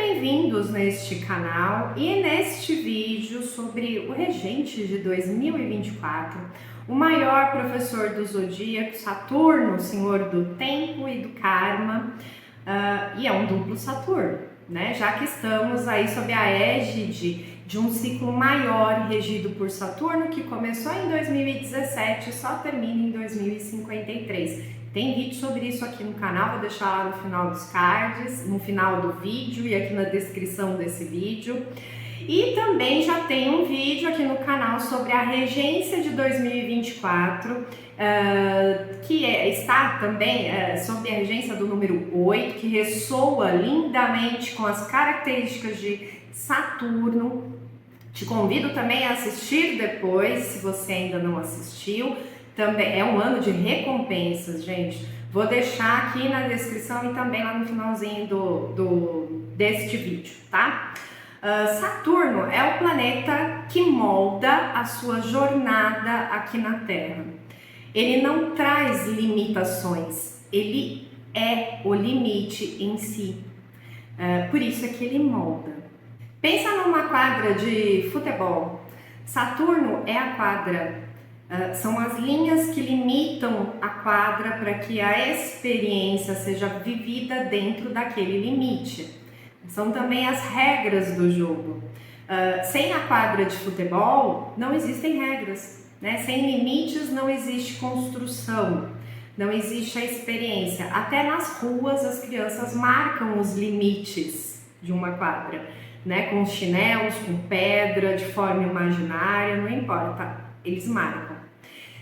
bem-vindos neste canal e neste vídeo sobre o regente de 2024, o maior professor do zodíaco, Saturno, senhor do tempo e do karma, e é um duplo Saturno, né? Já que estamos aí sob a égide de um ciclo maior regido por Saturno, que começou em 2017 e só termina em 2053. Tem vídeo sobre isso aqui no canal, vou deixar lá no final dos cards, no final do vídeo e aqui na descrição desse vídeo. E também já tem um vídeo aqui no canal sobre a regência de 2024, está também sob a regência do número 8, que ressoa lindamente com as características de Saturno. Te convido também a assistir depois, se você ainda não assistiu. Também é um ano de recompensas, gente. Vou deixar aqui na descrição e também lá no finalzinho deste vídeo, tá? Saturno é o planeta que molda a sua jornada aqui na Terra. Ele não traz limitações, ele é o limite em si. Por isso é que ele molda. Pensa numa quadra de futebol. Saturno é a quadra. São as linhas que limitam a quadra para que a experiência seja vivida dentro daquele limite. São também as regras do jogo. Sem a quadra de futebol, não existem regras, né? Sem limites não existe construção, não existe a experiência. Até nas ruas as crianças marcam os limites de uma quadra, né? Com chinelos, com pedra, de forma imaginária, não importa, eles marcam.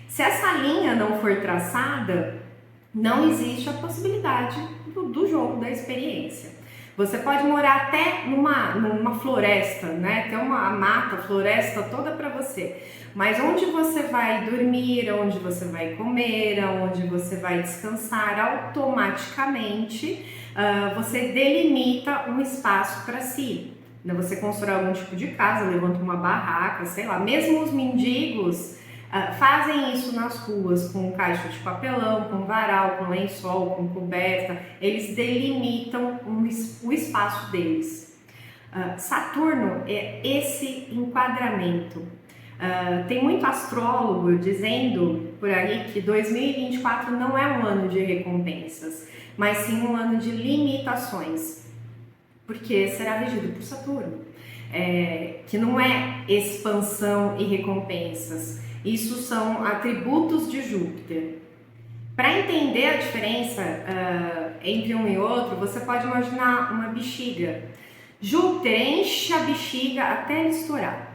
Se essa linha não for traçada, não existe a possibilidade do jogo, da experiência. Você pode morar até numa floresta, né? Ter uma mata, floresta toda para você. Mas onde você vai dormir, onde você vai comer, onde você vai descansar, automaticamente você delimita um espaço para si. Você constrói algum tipo de casa, levanta uma barraca, sei lá. Mesmo os mendigos fazem isso nas ruas, com caixa de papelão, com varal, com lençol, com coberta. Eles delimitam o espaço deles. Saturno é esse enquadramento. Tem muito astrólogo dizendo por aí que 2024 não é um ano de recompensas, mas sim um ano de limitações, porque será regido por Saturno, que não é expansão e recompensas. Isso são atributos de Júpiter. Para entender a diferença entre um e outro, você pode imaginar uma bexiga. Júpiter enche a bexiga até ele estourar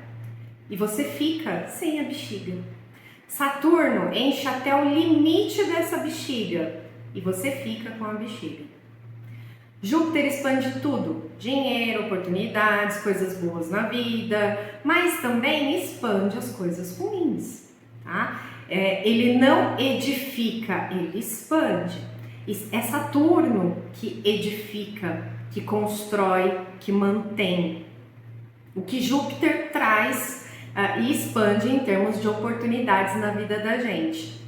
e você fica sem a bexiga. Saturno enche até o limite dessa bexiga e você fica com a bexiga. Júpiter expande tudo, dinheiro, oportunidades, coisas boas na vida, mas também expande as coisas ruins, tá? Ele não edifica, ele expande. É Saturno que edifica, que constrói, que mantém. O que Júpiter traz e expande em termos de oportunidades na vida da gente.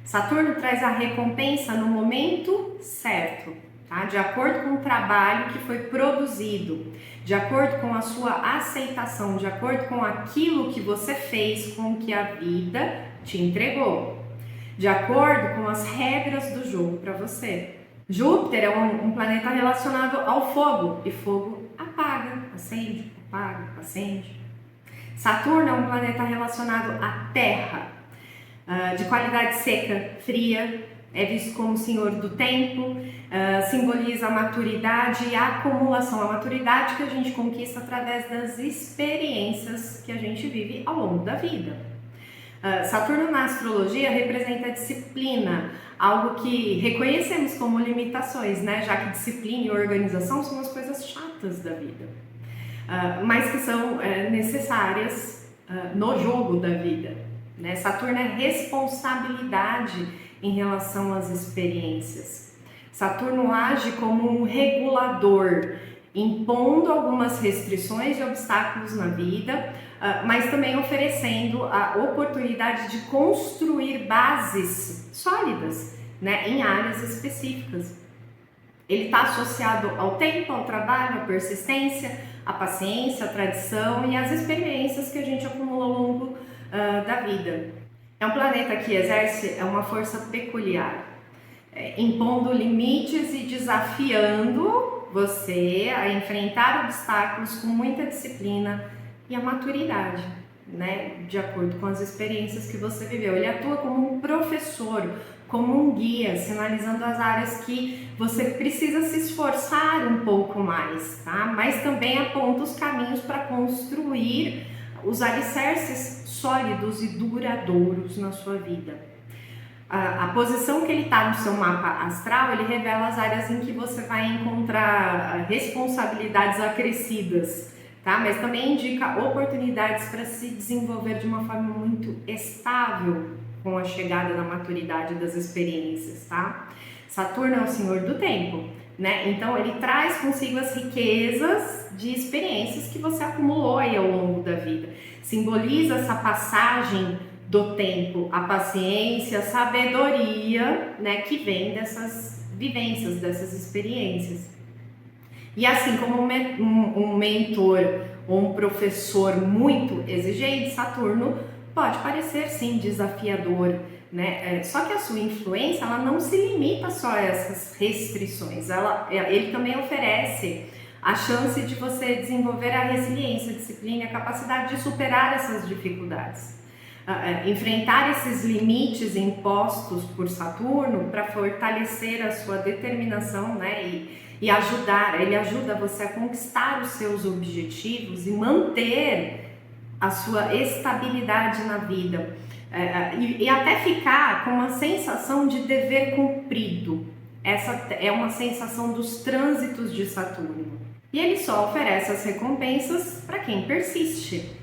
Saturno traz a recompensa no momento certo. Tá? De acordo com o trabalho que foi produzido, de acordo com a sua aceitação, de acordo com aquilo que você fez, com o que a vida te entregou, de acordo com as regras do jogo para você. Júpiter é um planeta relacionado ao fogo, e fogo apaga, acende, apaga, acende. Saturno é um planeta relacionado à terra, de qualidade seca, fria, é visto como senhor do tempo, simboliza a maturidade e a acumulação, a maturidade que a gente conquista através das experiências que a gente vive ao longo da vida. Saturno na astrologia representa a disciplina, algo que reconhecemos como limitações, né? Já que disciplina e organização são as coisas chatas da vida, mas que são necessárias no jogo da vida, né? Saturno é responsabilidade em relação às experiências. Saturno age como um regulador, impondo algumas restrições e obstáculos na vida, mas também oferecendo a oportunidade de construir bases sólidas, né, em áreas específicas. Ele está associado ao tempo, ao trabalho, à persistência, à paciência, à tradição e às experiências que a gente acumula ao longo da vida. É um planeta que exerce uma força peculiar, impondo limites e desafiando você a enfrentar obstáculos com muita disciplina e a maturidade, né, de acordo com as experiências que você viveu. Ele atua como um professor, como um guia, sinalizando as áreas que você precisa se esforçar um pouco mais, tá? Mas também aponta os caminhos para construir os alicerces sólidos e duradouros na sua vida. A posição que ele está no seu mapa astral, ele revela as áreas em que você vai encontrar responsabilidades acrescidas, tá? Mas também indica oportunidades para se desenvolver de uma forma muito estável com a chegada da maturidade das experiências, tá? Saturno é o senhor do tempo, né? Então ele traz consigo as riquezas de experiências que você acumulou aí ao longo da vida. Simboliza essa passagem do tempo, a paciência, a sabedoria, né, que vem dessas vivências, dessas experiências. E assim como um mentor ou um professor muito exigente, Saturno pode parecer sim desafiador, né? Só que a sua influência ela não se limita só a essas restrições, ele também oferece a chance de você desenvolver a resiliência, a disciplina e a capacidade de superar essas dificuldades. Enfrentar esses limites impostos por Saturno para fortalecer a sua determinação, né? E ele ajuda você a conquistar os seus objetivos e manter a sua estabilidade na vida e até ficar com uma sensação de dever cumprido. Essa é uma sensação dos trânsitos de Saturno. E ele só oferece as recompensas para quem persiste.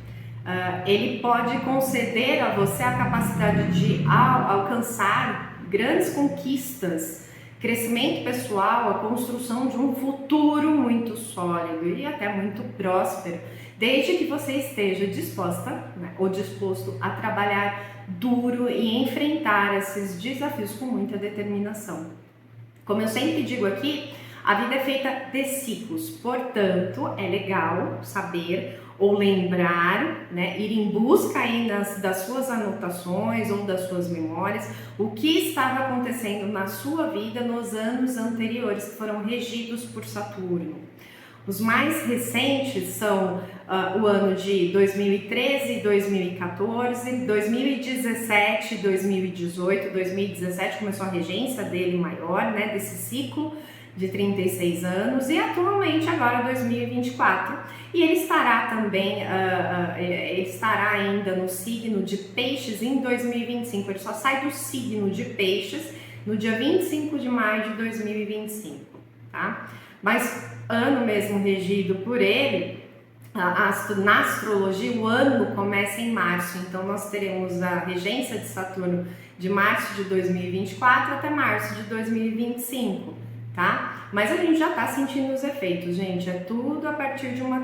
Ele pode conceder a você a capacidade de alcançar grandes conquistas, crescimento pessoal, a construção de um futuro muito sólido e até muito próspero, desde que você esteja disposta, né, ou disposto a trabalhar duro e enfrentar esses desafios com muita determinação. Como eu sempre digo aqui, a vida é feita de ciclos, portanto, é legal saber ou lembrar, né, ir em busca aí das suas anotações ou das suas memórias, o que estava acontecendo na sua vida nos anos anteriores que foram regidos por Saturno. Os mais recentes são o ano de 2013, 2014, 2017, 2018, 2017 começou a regência dele maior, né, desse ciclo de 36 anos e atualmente agora 2024 e ele estará também, ele estará ainda no signo de Peixes em 2025, ele só sai do signo de Peixes no dia 25 de maio de 2025, tá? Mas ano mesmo regido por ele, na astrologia o ano começa em março, então nós teremos a regência de Saturno de março de 2024 até março de 2025, tá? Mas a gente já tá sentindo os efeitos, gente, é tudo a partir de uma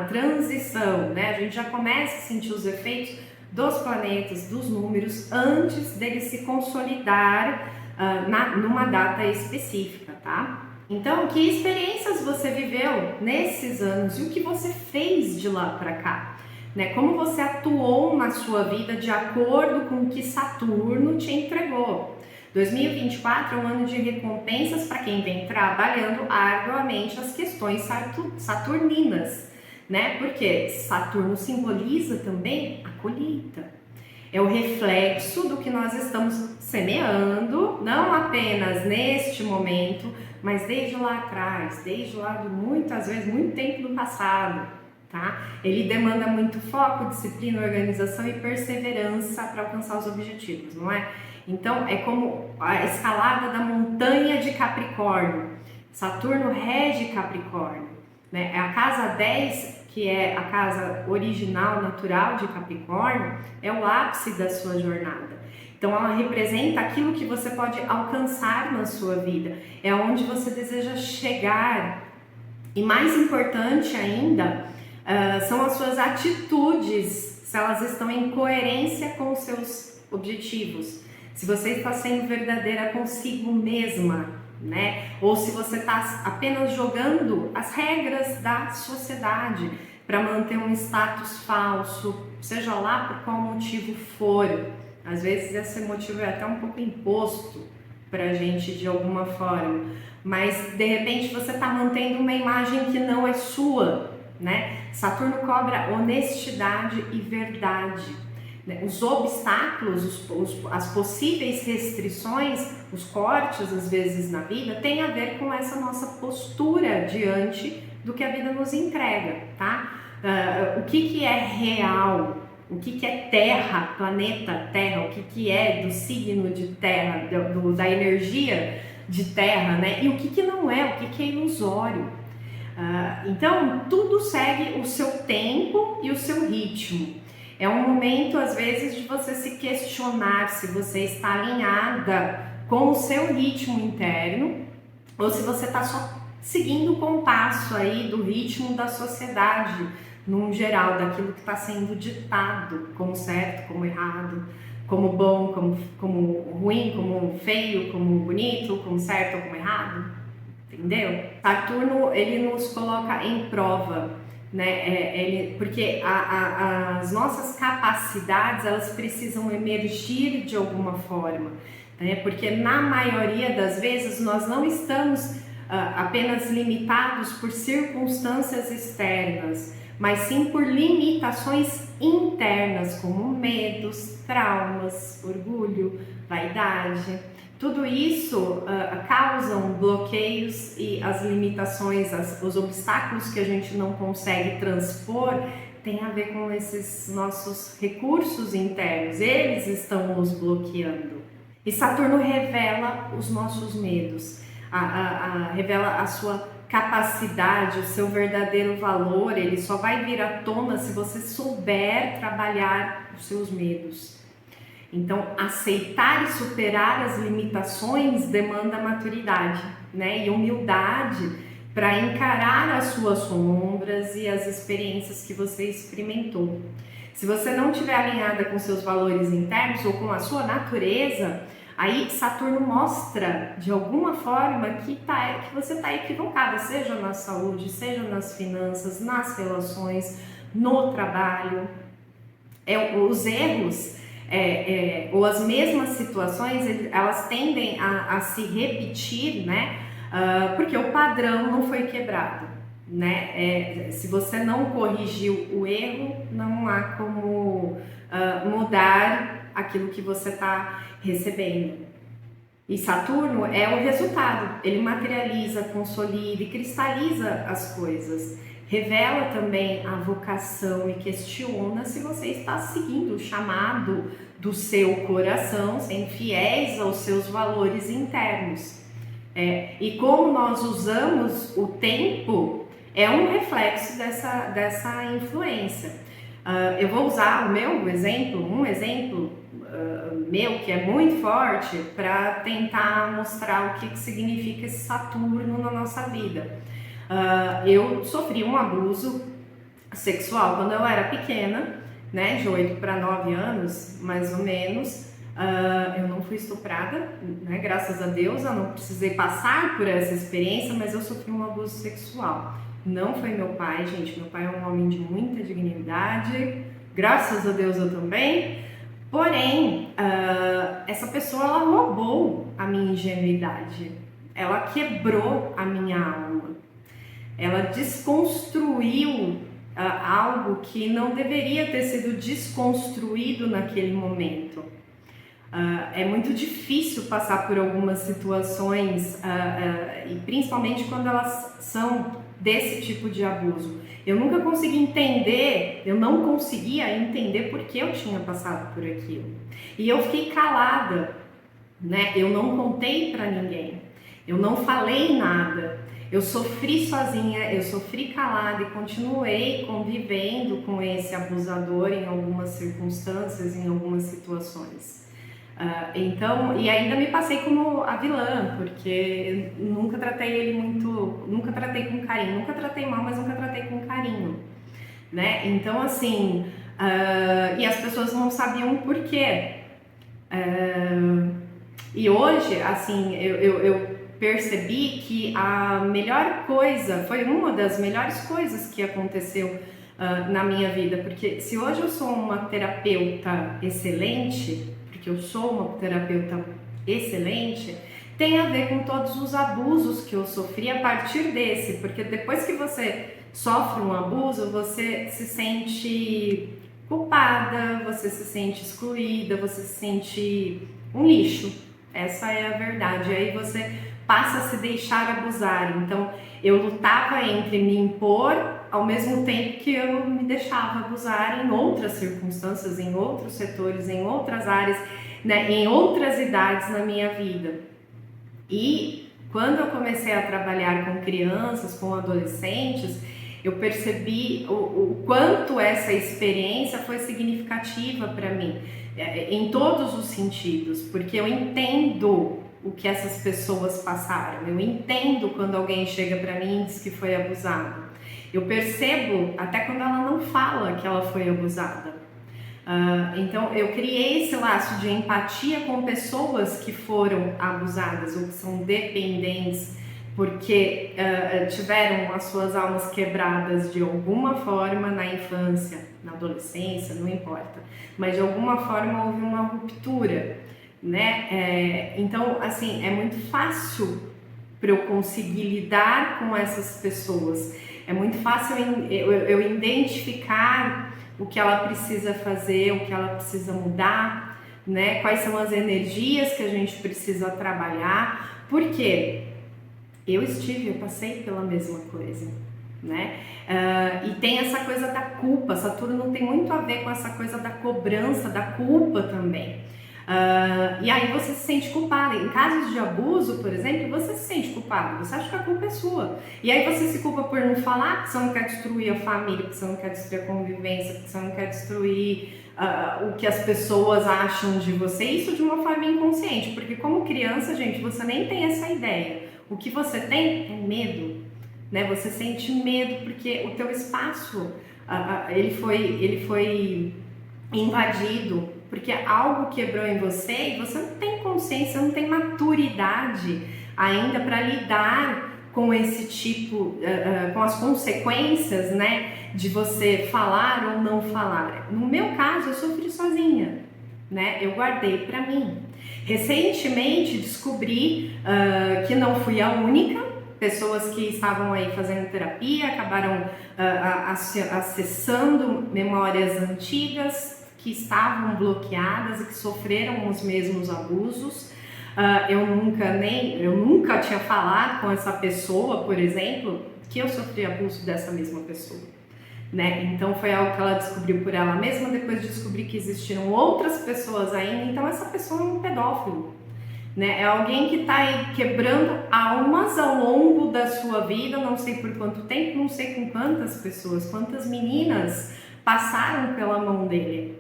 transição, né? A gente já começa a sentir os efeitos dos planetas, dos números, antes deles se consolidar numa data específica, tá? Então, que experiências você viveu nesses anos e o que você fez de lá para cá? Né? Como você atuou na sua vida de acordo com o que Saturno te entregou? 2024 é um ano de recompensas para quem vem trabalhando arduamente as questões saturninas, né? Porque Saturno simboliza também a colheita. É o reflexo do que nós estamos semeando, não apenas neste momento, mas desde lá atrás, desde lá de muitas vezes, muito tempo do passado, tá? Ele demanda muito foco, disciplina, organização e perseverança para alcançar os objetivos, não é? Então, é como a escalada da montanha de Capricórnio. Saturno rege Capricórnio, né? A casa 10, que é a casa original, natural de Capricórnio, é o ápice da sua jornada. Então ela representa aquilo que você pode alcançar na sua vida, é onde você deseja chegar. E mais importante ainda, são as suas atitudes, se elas estão em coerência com os seus objetivos, se você está sendo verdadeira consigo mesma, né? Ou se você está apenas jogando as regras da sociedade para manter um status falso, seja lá por qual motivo for. Às vezes esse motivo é até um pouco imposto para a gente de alguma forma, mas de repente você está mantendo uma imagem que não é sua, né? Saturno cobra honestidade e verdade. Os obstáculos, as possíveis restrições, os cortes às vezes na vida, tem a ver com essa nossa postura diante do que a vida nos entrega, tá? O que é real, o que é Terra, planeta Terra, o que é do signo de Terra, da energia de Terra, né? E o que não é, o que é ilusório. Então, tudo segue o seu tempo e o seu ritmo. É um momento, às vezes, de você se questionar se você está alinhada com o seu ritmo interno ou se você está só seguindo o compasso aí do ritmo da sociedade, num geral, daquilo que está sendo ditado como certo, como errado, como bom, como ruim, como feio, como bonito, como certo ou como errado. Entendeu? Saturno, ele nos coloca em prova, né? Porque as nossas capacidades, elas precisam emergir de alguma forma, né? Porque na maioria das vezes nós não estamos apenas limitados por circunstâncias externas, mas sim por limitações internas, como medos, traumas, orgulho, vaidade. Tudo isso causam bloqueios e as limitações, os obstáculos que a gente não consegue transpor tem a ver com esses nossos recursos internos, eles estão nos bloqueando. E Saturno revela os nossos medos, revela a sua capacidade, o seu verdadeiro valor, ele só vai vir à tona se você souber trabalhar os seus medos. Então, aceitar e superar as limitações demanda maturidade, né? E humildade para encarar as suas sombras e as experiências que você experimentou. Se você não estiver alinhada com seus valores internos ou com a sua natureza, aí Saturno mostra de alguma forma que você está equivocada, seja na saúde, seja nas finanças, nas relações, no trabalho. Os erros ou as mesmas situações, elas tendem a se repetir, né? Porque o padrão não foi quebrado, né? Se você não corrigiu o erro, não há como mudar aquilo que você está recebendo. E Saturno é o resultado, ele materializa, consolida e cristaliza as coisas. Revela também a vocação e questiona se você está seguindo o chamado do seu coração, sendo fiéis aos seus valores internos. E como nós usamos o tempo é um reflexo dessa influência. Eu vou usar um exemplo meu que é muito forte para tentar mostrar o que significa esse Saturno na nossa vida. Eu sofri um abuso sexual quando eu era pequena, né, de 8 para 9 anos, mais ou menos. Eu não fui estuprada, né, graças a Deus, eu não precisei passar por essa experiência, mas eu sofri um abuso sexual. Não foi meu pai, gente, meu pai é um homem de muita dignidade, graças a Deus eu também. Porém, essa pessoa, ela roubou a minha ingenuidade, ela quebrou a minha alma. Ela desconstruiu algo que não deveria ter sido desconstruído naquele momento. É muito difícil passar por algumas situações, e principalmente quando elas são desse tipo de abuso. Eu não conseguia entender por que eu tinha passado por aquilo. E eu fiquei calada, né? Eu não contei para ninguém, eu não falei nada. Eu sofri sozinha, eu sofri calada e continuei convivendo com esse abusador em algumas circunstâncias, em algumas situações. Então, e ainda me passei como a vilã, porque nunca tratei com carinho, nunca tratei mal, mas nunca tratei com carinho, né? Então, assim, e as pessoas não sabiam o porquê. E hoje, assim, eu percebi que a melhor coisa, foi uma das melhores coisas que aconteceu na minha vida, porque se hoje eu sou uma terapeuta excelente, porque eu sou uma terapeuta excelente, tem a ver com todos os abusos que eu sofri a partir desse, porque depois que você sofre um abuso, você se sente culpada, você se sente excluída, você se sente um lixo. Essa é a verdade. Aí você passa a se deixar abusar. Então, eu lutava entre me impor ao mesmo tempo que eu me deixava abusar em outras circunstâncias, em outros setores, em outras áreas, né, em outras idades na minha vida. E quando eu comecei a trabalhar com crianças, com adolescentes, eu percebi o quanto essa experiência foi significativa para mim, em todos os sentidos, porque eu entendo o que essas pessoas passaram, eu entendo quando alguém chega para mim e diz que foi abusado, eu percebo até quando ela não fala que ela foi abusada. Então eu criei esse laço de empatia com pessoas que foram abusadas ou que são dependentes porque tiveram as suas almas quebradas de alguma forma na infância, na adolescência, não importa, mas de alguma forma houve uma ruptura, né? Então, assim, é muito fácil para eu conseguir lidar com essas pessoas, é muito fácil eu identificar o que ela precisa fazer, o que ela precisa mudar, né? Quais são as energias que a gente precisa trabalhar, porque eu passei pela mesma coisa, né? E tem essa coisa da culpa, Saturno tem muito a ver com essa coisa da cobrança, da culpa também. E aí você se sente culpada. Em casos de abuso, por exemplo, você se sente culpado, você acha que a culpa é sua. E aí você se culpa por não falar, que você não quer destruir a família, que você não quer destruir a convivência, que você não quer destruir o que as pessoas acham de você. Isso de uma forma inconsciente, porque como criança, gente, você nem tem essa ideia. O que você tem é medo, né? Você sente medo porque o teu espaço ele foi invadido, porque algo quebrou em você e você não tem consciência, não tem maturidade ainda para lidar com esse tipo, com as consequências, né, de você falar ou não falar. No meu caso, eu sofri sozinha, né? Eu guardei para mim. Recentemente descobri que não fui a única. Pessoas que estavam aí fazendo terapia acabaram acessando memórias antigas que estavam bloqueadas e que sofreram os mesmos abusos. Eu nunca tinha falado com essa pessoa, por exemplo, que eu sofri abuso dessa mesma pessoa, né? Então foi algo que ela descobriu por ela mesma, depois de descobrir que existiram outras pessoas ainda. Então essa pessoa é um pedófilo, né? É alguém que está aí quebrando almas ao longo da sua vida, não sei por quanto tempo, não sei com quantas pessoas, quantas meninas passaram pela mão dele.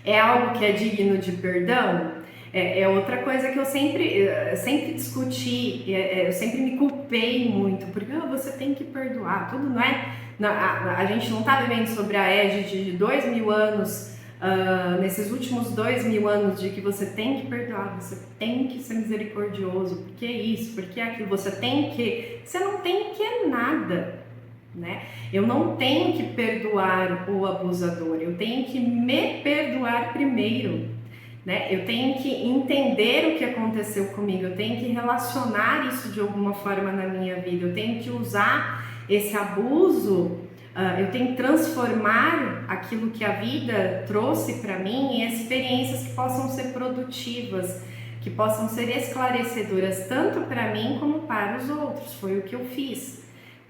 É algo que é digno de perdão? É outra coisa que eu sempre discuti, eu sempre me culpei muito, porque você tem que perdoar, tudo não é? A gente não está vivendo sobre a égide de 2000 anos, nesses últimos 2000 anos, de que você tem que perdoar, você tem que ser misericordioso, porque isso, porque aquilo, você não tem que nada. Né? Eu não tenho que perdoar o abusador, eu tenho que me perdoar primeiro, né? Eu tenho que entender o que aconteceu comigo, eu tenho que relacionar isso de alguma forma na minha vida, eu tenho que usar esse abuso, eu tenho que transformar aquilo que a vida trouxe para mim em experiências que possam ser produtivas, que possam ser esclarecedoras tanto para mim como para os outros. Foi o que eu fiz.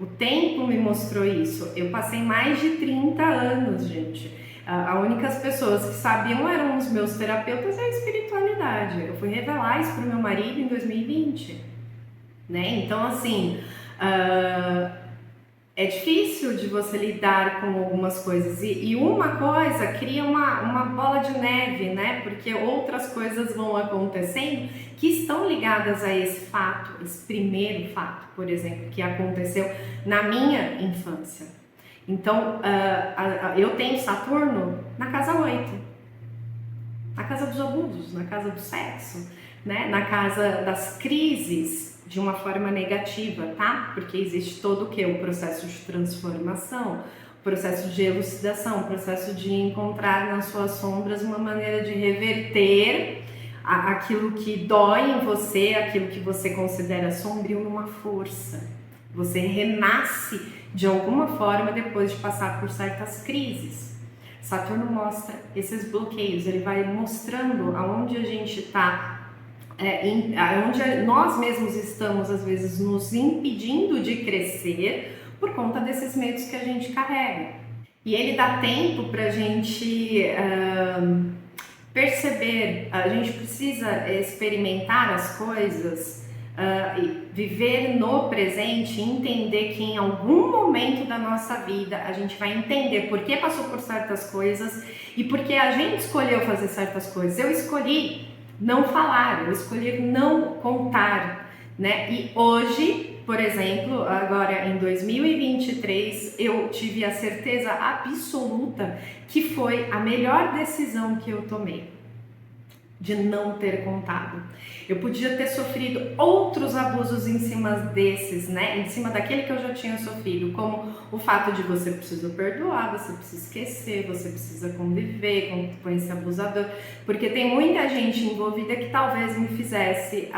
O tempo me mostrou isso. Eu passei mais de 30 anos, gente. As únicas pessoas que sabiam eram os meus terapeutas e a espiritualidade. Eu fui revelar isso para o meu marido em 2020, né? Então, assim, é difícil de você lidar com algumas coisas e uma coisa cria uma bola de neve, né? Porque outras coisas vão acontecendo que estão ligadas a esse fato, esse primeiro fato, por exemplo, que aconteceu na minha infância. Então, eu tenho Saturno na casa 8. na casa dos abusos, na casa do sexo, né? Na casa das crises de uma forma negativa, tá? Porque existe todo o que? O processo de transformação, o processo de elucidação, o processo de encontrar nas suas sombras uma maneira de reverter aquilo que dói em você, aquilo que você considera sombrio numa força. Você renasce de alguma forma depois de passar por certas crises. Saturno mostra esses bloqueios, ele vai mostrando aonde a gente está, onde nós mesmos estamos às vezes nos impedindo de crescer por conta desses medos que a gente carrega. E ele dá tempo para a gente perceber, a gente precisa experimentar as coisas, viver no presente, entender que em algum momento da nossa vida a gente vai entender por que passou por certas coisas e por que a gente escolheu fazer certas coisas. Eu escolhi não falar, eu escolhi não contar, né? E hoje, por exemplo, agora em 2023, eu tive a certeza absoluta que foi a melhor decisão que eu tomei, de não ter contado. Eu podia ter sofrido outros abusos em cima desses, né? Em cima daquele que eu já tinha sofrido, como o fato de você precisa perdoar, você precisa esquecer, você precisa conviver com esse abusador, porque tem muita gente envolvida que talvez me fizesse,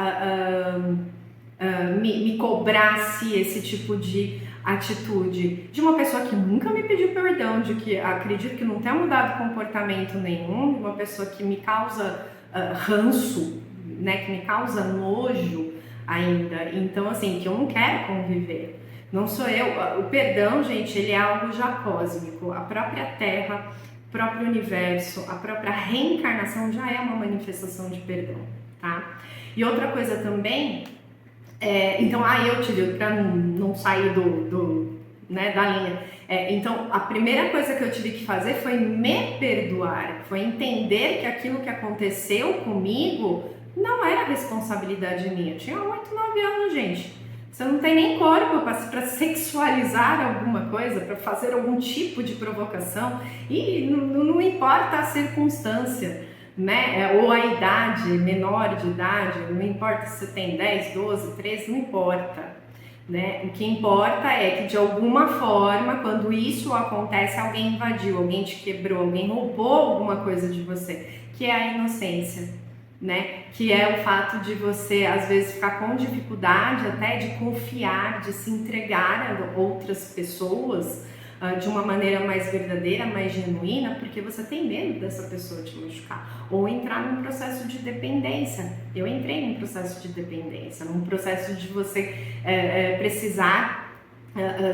me cobrasse esse tipo de atitude de uma pessoa que nunca me pediu perdão, de que acredito que não tenha mudado comportamento nenhum, de uma pessoa que me causa ranço, né, que me causa nojo ainda, então assim, que eu não quero conviver, não sou eu, o perdão, gente, ele é algo já cósmico, a própria Terra, o próprio universo, a própria reencarnação já é uma manifestação de perdão, tá? E outra coisa também, então, eu tive, para não sair da linha, então a primeira coisa que eu tive que fazer foi me perdoar, foi entender que aquilo que aconteceu comigo não era responsabilidade minha. Eu tinha 8, 9 anos, gente. Você não tem nem corpo para sexualizar alguma coisa, para fazer algum tipo de provocação, e não importa a circunstância, né? Ou a idade, menor de idade, não importa se você tem 10, 12, 13, não importa. Né? O que importa é que de alguma forma, quando isso acontece, alguém invadiu, alguém te quebrou, alguém roubou alguma coisa de você, que é a inocência, né? Que é o fato de você às vezes ficar com dificuldade até de confiar, de se entregar a outras pessoas de uma maneira mais verdadeira, mais genuína, porque você tem medo dessa pessoa te machucar, ou entrar num processo de dependência. Eu entrei num processo de dependência, num processo de você precisar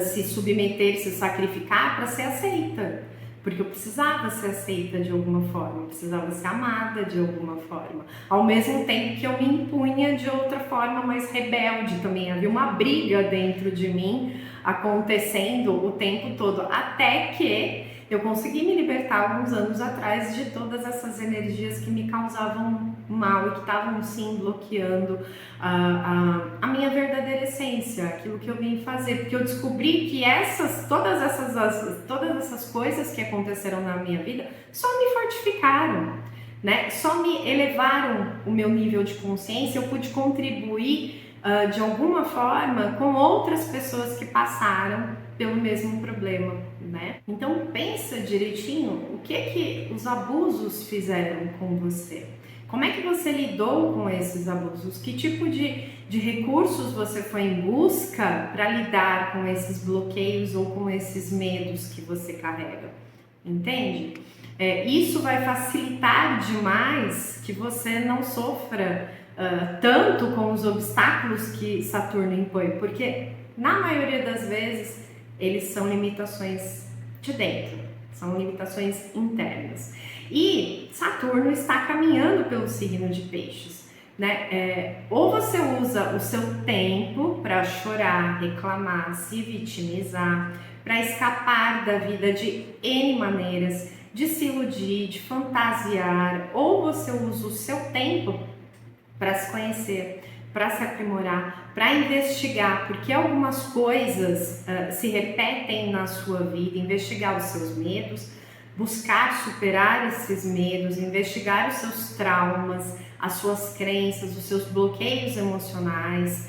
se submeter, se sacrificar para ser aceita, porque eu precisava ser aceita de alguma forma, eu precisava ser amada de alguma forma, ao mesmo tempo que eu me impunha de outra forma mais rebelde também. Havia uma briga dentro de mim acontecendo o tempo todo, até que eu consegui me libertar alguns anos atrás de todas essas energias que me causavam mal e que estavam sim bloqueando a minha verdadeira essência, aquilo que eu vim fazer, porque eu descobri que todas essas coisas que aconteceram na minha vida só me fortificaram, né? Só me elevaram o meu nível de consciência. Eu pude contribuir de alguma forma com outras pessoas que passaram pelo mesmo problema, né? Então pensa direitinho o que os abusos fizeram com você. Como é que você lidou com esses abusos? Que tipo de recursos você foi em busca para lidar com esses bloqueios ou com esses medos que você carrega? Entende? Isso vai facilitar demais que você não sofra tanto com os obstáculos que Saturno impõe, porque na maioria das vezes eles são limitações de dentro, são limitações internas. E Saturno está caminhando pelo signo de Peixes, né? Ou você usa o seu tempo para chorar, reclamar, se vitimizar, para escapar da vida de N maneiras, de se iludir, de fantasiar, ou você usa o seu tempo para se conhecer, para se aprimorar, para investigar, porque algumas coisas se repetem na sua vida, investigar os seus medos, buscar superar esses medos, investigar os seus traumas, as suas crenças, os seus bloqueios emocionais,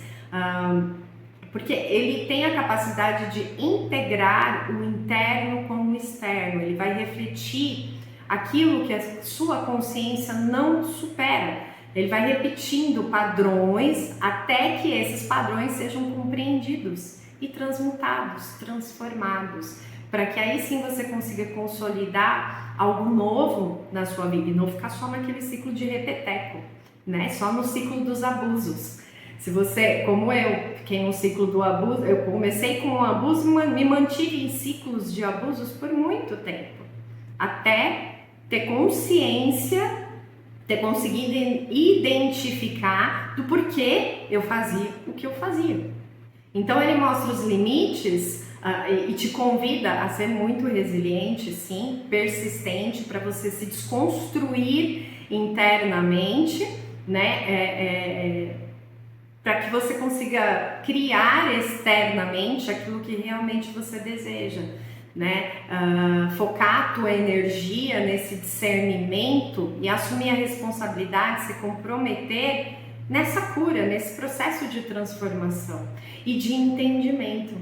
porque ele tem a capacidade de integrar o interno com o externo, ele vai refletir aquilo que a sua consciência não supera. Ele vai repetindo padrões até que esses padrões sejam compreendidos e transmutados, transformados, para que aí sim você consiga consolidar algo novo na sua vida e não ficar só naquele ciclo de repeteco, né? Só no ciclo dos abusos. Se você, como eu, fiquei no ciclo do abuso, eu comecei com um abuso e me mantive em ciclos de abusos por muito tempo, até ter consciência, ter conseguido identificar do porquê eu fazia o que eu fazia. Então ele mostra os limites e te convida a ser muito resiliente, sim, persistente, para você se desconstruir internamente, né? Para que você consiga criar externamente aquilo que realmente você deseja, né? Focar a tua energia nesse discernimento e assumir a responsabilidade, se comprometer nessa cura, nesse processo de transformação e de entendimento.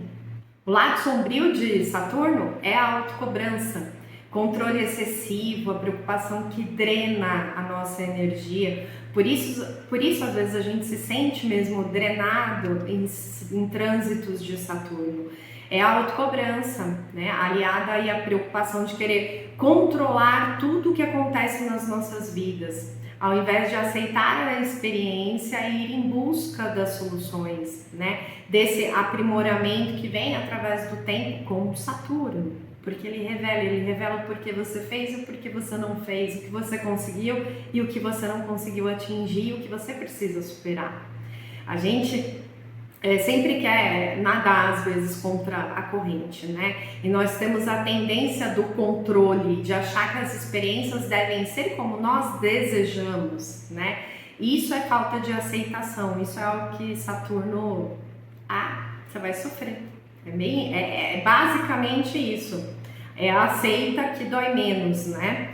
O lado sombrio de Saturno é a autocobrança, controle excessivo, a preocupação que drena a nossa energia. Por isso às vezes a gente se sente mesmo drenado em trânsitos de Saturno. É a autocobrança, né? Aliada aí à preocupação de querer controlar tudo o que acontece nas nossas vidas, ao invés de aceitar a experiência e ir em busca das soluções, né? Desse aprimoramento que vem através do tempo com Saturno, porque ele revela o porquê você fez e o porquê você não fez, o que você conseguiu e o que você não conseguiu atingir, o que você precisa superar. A gente sempre quer nadar às vezes contra a corrente, né? E nós temos a tendência do controle, de achar que as experiências devem ser como nós desejamos, né? E isso é falta de aceitação, isso é algo que Saturno, você vai sofrer. É basicamente isso. Aceita que dói menos, né?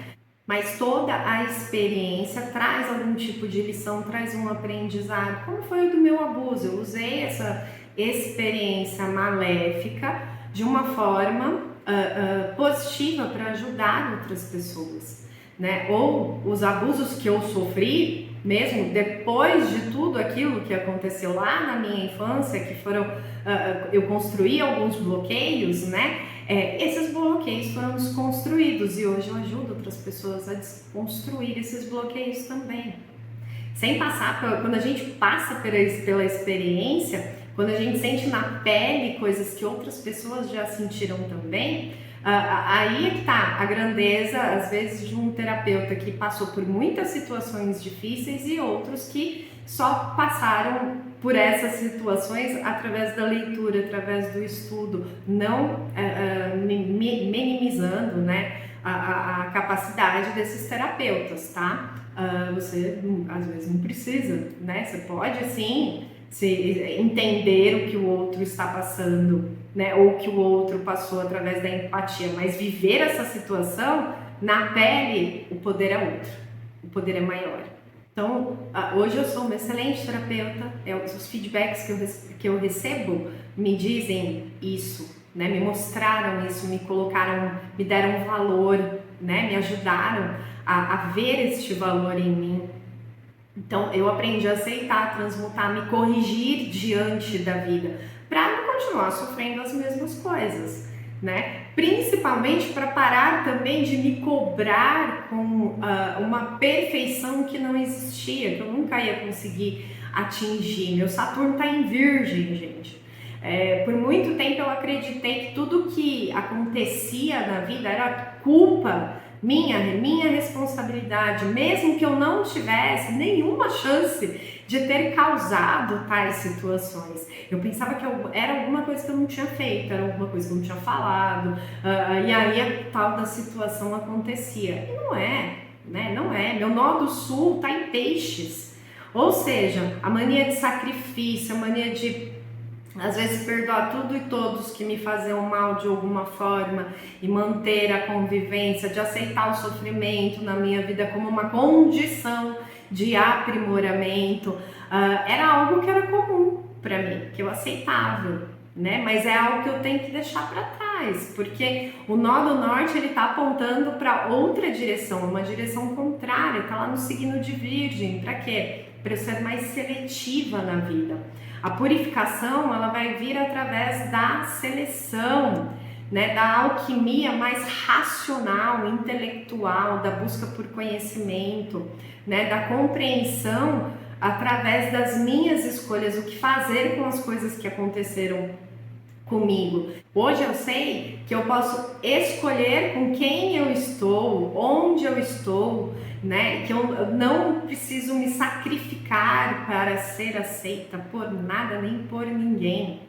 Mas toda a experiência traz algum tipo de lição, traz um aprendizado. Como foi o do meu abuso? Eu usei essa experiência maléfica de uma forma positiva para ajudar outras pessoas, né? Ou os abusos que eu sofri, mesmo depois de tudo aquilo que aconteceu lá na minha infância, que foram, eu construí alguns bloqueios, né? Esses bloqueios foram desconstruídos e hoje eu ajudo outras pessoas a desconstruir esses bloqueios também. Sem passar, quando a gente passa pela experiência, quando a gente sente na pele coisas que outras pessoas já sentiram também, aí é que tá a grandeza, às vezes, de um terapeuta que passou por muitas situações difíceis e outros que só passaram por essas situações através da leitura, através do estudo, não minimizando, né, a capacidade desses terapeutas, tá? Você às vezes não precisa, né? Você pode sim entender o que o outro está passando, né? Ou que o outro passou através da empatia, mas viver essa situação na pele, o poder é outro, o poder é maior. Então, hoje eu sou uma excelente terapeuta, os feedbacks que eu recebo me dizem isso, né? Me mostraram isso, me deram valor, né? Me ajudaram a ver este valor em mim. Então, eu aprendi a aceitar, transmutar, me corrigir diante da vida, para não continuar sofrendo as mesmas coisas, né? Principalmente para parar também de me cobrar com uma perfeição que não existia, que eu nunca ia conseguir atingir. Meu Saturno está em Virgem, gente. Por muito tempo eu acreditei que tudo que acontecia na vida era culpa minha responsabilidade, mesmo que eu não tivesse nenhuma chance de ter causado tais situações. Eu pensava que era alguma coisa que eu não tinha feito, era alguma coisa que eu não tinha falado, e aí a tal da situação acontecia. E não é, né? Não é. Meu nó do sul está em Peixes, ou seja, a mania de sacrifício, a mania de Às vezes perdoar tudo e todos que me faziam mal de alguma forma e manter a convivência, de aceitar o sofrimento na minha vida como uma condição de aprimoramento, era algo que era comum para mim, que eu aceitava, né? Mas é algo que eu tenho que deixar para trás, porque o nó do norte ele tá apontando para outra direção, uma direção contrária, tá lá no signo de Virgem. Para quê? Para eu ser mais seletiva na vida. A purificação ela vai vir através da seleção, né, da alquimia mais racional, intelectual, da busca por conhecimento, né, da compreensão através das minhas escolhas, o que fazer com as coisas que aconteceram comigo. Hoje eu sei que eu posso escolher com quem eu estou, onde eu estou, né? Que eu não preciso me sacrificar para ser aceita por nada nem por ninguém.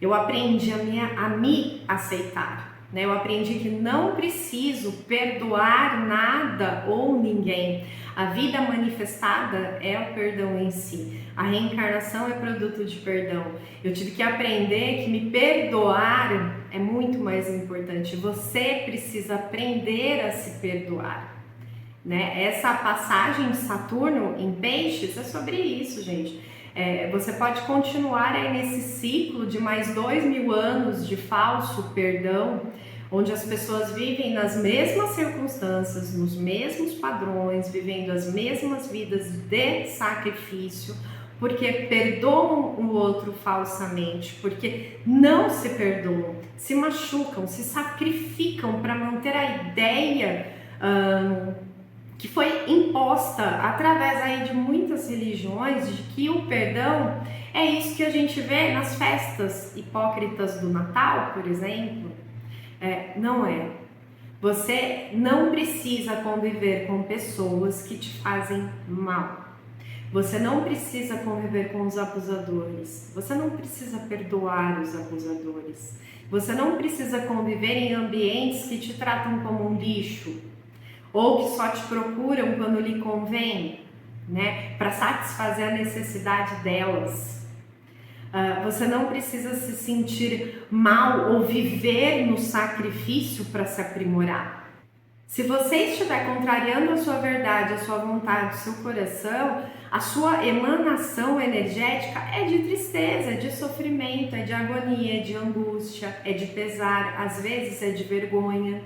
Eu aprendi a me aceitar, né? Eu aprendi que não preciso perdoar nada ou ninguém. A vida manifestada é o perdão em si. A reencarnação é produto de perdão. Eu tive que aprender que me perdoar é muito mais importante. Você precisa aprender a se perdoar, né? Essa passagem de Saturno em Peixes é sobre isso, gente. Você pode continuar aí nesse ciclo de mais 2000 anos de falso perdão, onde as pessoas vivem nas mesmas circunstâncias, nos mesmos padrões, vivendo as mesmas vidas de sacrifício, porque perdoam o outro falsamente, porque não se perdoam, se machucam, se sacrificam para manter a ideia que foi imposta através aí de muitas religiões, de que o perdão é isso que a gente vê nas festas hipócritas do Natal, por exemplo. Não é. Você não precisa conviver com pessoas que te fazem mal. Você não precisa conviver com os abusadores. Você não precisa perdoar os abusadores. Você não precisa conviver em ambientes que te tratam como um lixo, ou que só te procuram quando lhe convém, né, para satisfazer a necessidade delas. Você não precisa se sentir mal ou viver no sacrifício para se aprimorar. Se você estiver contrariando a sua verdade, a sua vontade, o seu coração, a sua emanação energética é de tristeza, é de sofrimento, é de agonia, é de angústia, é de pesar, às vezes é de vergonha.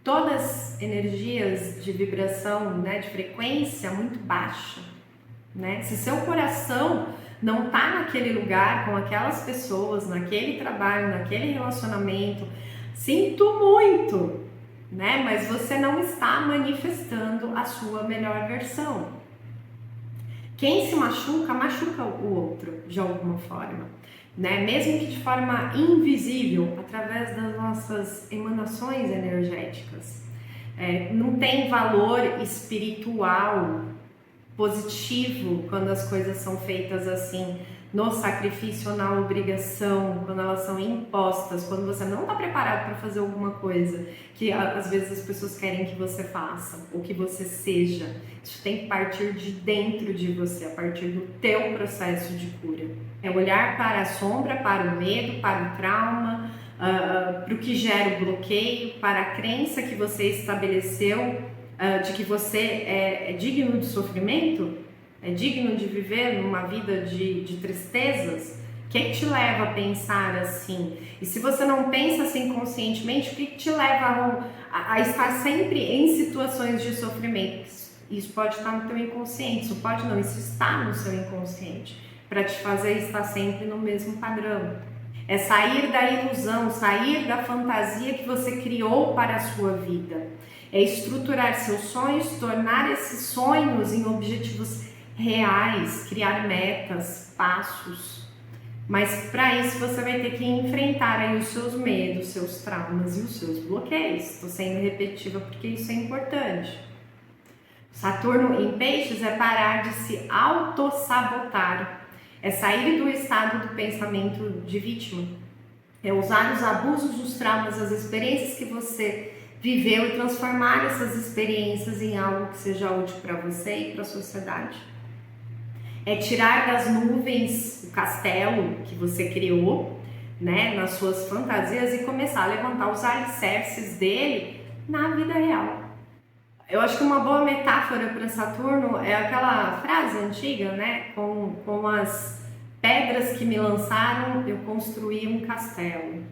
Todas energias de vibração, né, de frequência muito baixa, né? Se seu coração não está naquele lugar, com aquelas pessoas, naquele trabalho, naquele relacionamento, sinto muito, né? Mas você não está manifestando a sua melhor versão. Quem se machuca, machuca o outro de alguma forma, né? Mesmo que de forma invisível, através das nossas emanações energéticas. Não tem valor espiritual positivo quando as coisas são feitas assim, no sacrifício ou na obrigação, quando elas são impostas, quando você não está preparado para fazer alguma coisa que às vezes as pessoas querem que você faça ou que você seja. Isso tem que partir de dentro de você, a partir do teu processo de cura. É olhar para a sombra, para o medo, para o trauma, para o que gera o bloqueio, para a crença que você estabeleceu de que você é digno de sofrimento, é digno de viver numa vida de tristezas. O que te leva a pensar assim? E se você não pensa assim conscientemente, o que te leva a estar sempre em situações de sofrimento? Isso pode estar no teu inconsciente, isso pode não, isso está no seu inconsciente, para te fazer estar sempre no mesmo padrão. É sair da ilusão, sair da fantasia que você criou para a sua vida. É estruturar seus sonhos, tornar esses sonhos em objetivos reais, criar metas, passos. Mas para isso você vai ter que enfrentar aí os seus medos, seus traumas e os seus bloqueios. Estou sendo repetitiva porque isso é importante. Saturno em Peixes é parar de se autossabotar. É sair do estado do pensamento de vítima. É usar os abusos, os traumas, as experiências que você viveu e transformar essas experiências em algo que seja útil para você e para a sociedade. é tirar das nuvens o castelo que você criou, né, nas suas fantasias e começar a levantar os alicerces dele na vida real. Eu acho que uma boa metáfora para Saturno é aquela frase antiga, né, com as pedras que me lançaram, eu construí um castelo.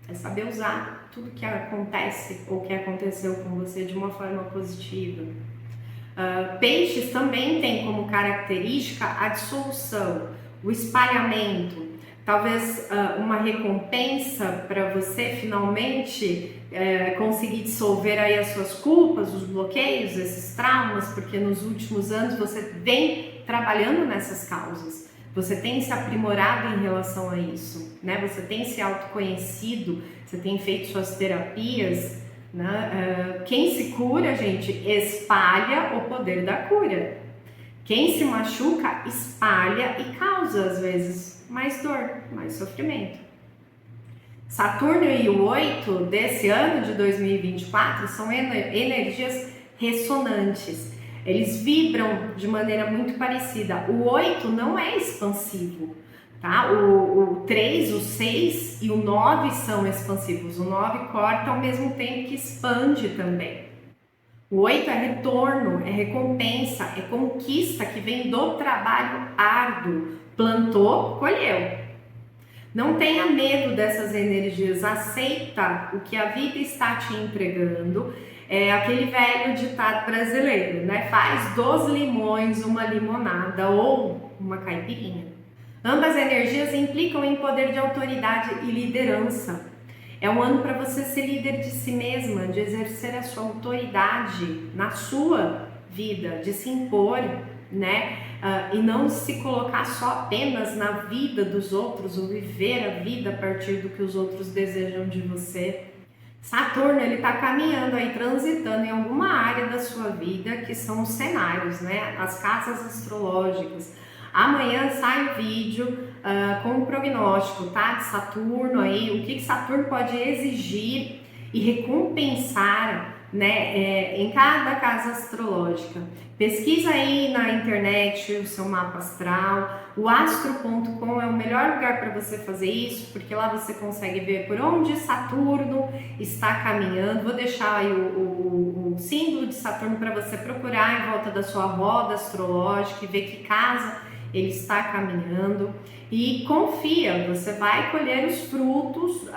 É saber usar tudo que acontece ou que aconteceu com você de uma forma positiva. Peixes também tem como característica a dissolução, o espalhamento, talvez uma recompensa para você finalmente conseguir dissolver aí as suas culpas, os bloqueios, esses traumas, porque nos últimos anos você vem trabalhando nessas causas. Você tem se aprimorado em relação a isso, né? Você tem se autoconhecido, você tem feito suas terapias, né? Quem se cura, gente, espalha o poder da cura. Quem se machuca, espalha e causa, às vezes, mais dor, mais sofrimento. Saturno e o 8 desse ano de 2024 são energias ressonantes. Eles vibram de maneira muito parecida. O 8 não é expansivo, tá? O 3, o 6 e o 9 são expansivos. O 9 corta ao mesmo tempo que expande também. O 8 é retorno, é recompensa, é conquista que vem do trabalho árduo. Plantou, colheu. Não tenha medo dessas energias, aceita o que a vida está te entregando. É aquele velho ditado brasileiro, né? Faz dos limões uma limonada ou uma caipirinha. Ambas energias implicam em poder de autoridade e liderança. É um ano para você ser líder de si mesma, de exercer a sua autoridade na sua vida, de se impor, né? E não se colocar só apenas na vida dos outros ou viver a vida a partir do que os outros desejam de você. Saturno, ele está caminhando aí, transitando em alguma área da sua vida, que são os cenários, né? As casas astrológicas. Amanhã sai um vídeo com um prognóstico, tá? De Saturno aí, o que Saturno pode exigir e recompensar, né? Em cada casa astrológica. Pesquisa aí na internet o seu mapa astral. O astro.com é o melhor lugar para você fazer isso, porque lá você consegue ver por onde Saturno está caminhando. Vou deixar aí o símbolo de Saturno para você procurar em volta da sua roda astrológica e ver que casa ele está caminhando. E confia, você vai colher os frutos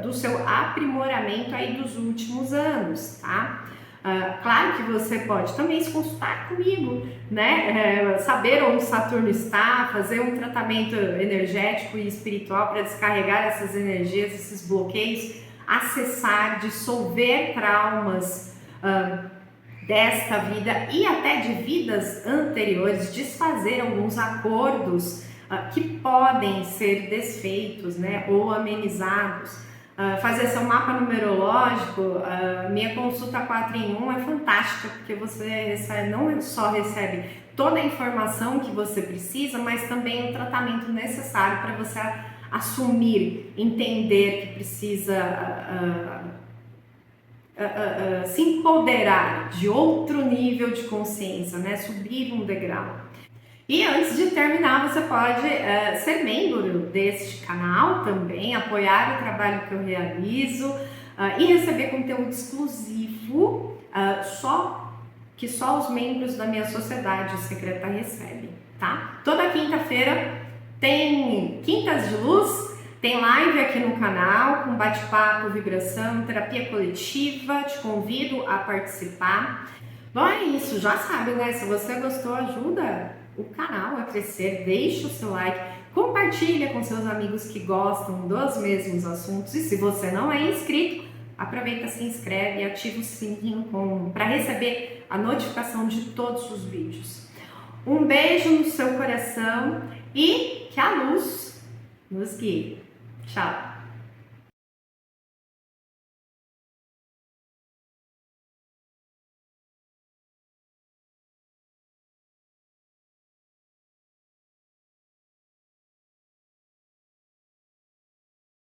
do seu aprimoramento aí dos últimos anos, tá? Claro que você pode também se consultar comigo, né? Saber onde Saturno está, fazer um tratamento energético e espiritual para descarregar essas energias, esses bloqueios, acessar, dissolver traumas desta vida e até de vidas anteriores, desfazer alguns acordos que podem ser desfeitos, né? Ou amenizados. Fazer seu mapa numerológico, minha consulta 4 em 1 é fantástica, porque você recebe, não só recebe toda a informação que você precisa, mas também o tratamento necessário para você assumir, entender que precisa se empoderar de outro nível de consciência, né? Subir um degrau. E antes de terminar, você pode ser membro deste canal também, apoiar o trabalho que eu realizo e receber conteúdo exclusivo que só os membros da minha sociedade secreta recebem, tá? Toda quinta-feira tem Quintas de Luz, tem live aqui no canal com bate-papo, vibração, terapia coletiva, te convido a participar. Bom, é isso, já sabe, né? Se você gostou, ajuda o canal a crescer, deixa o seu like, compartilha com seus amigos que gostam dos mesmos assuntos e se você não é inscrito, aproveita, se inscreve e ativa o sininho para receber a notificação de todos os vídeos. Um beijo no seu coração e que a luz nos guie. Tchau!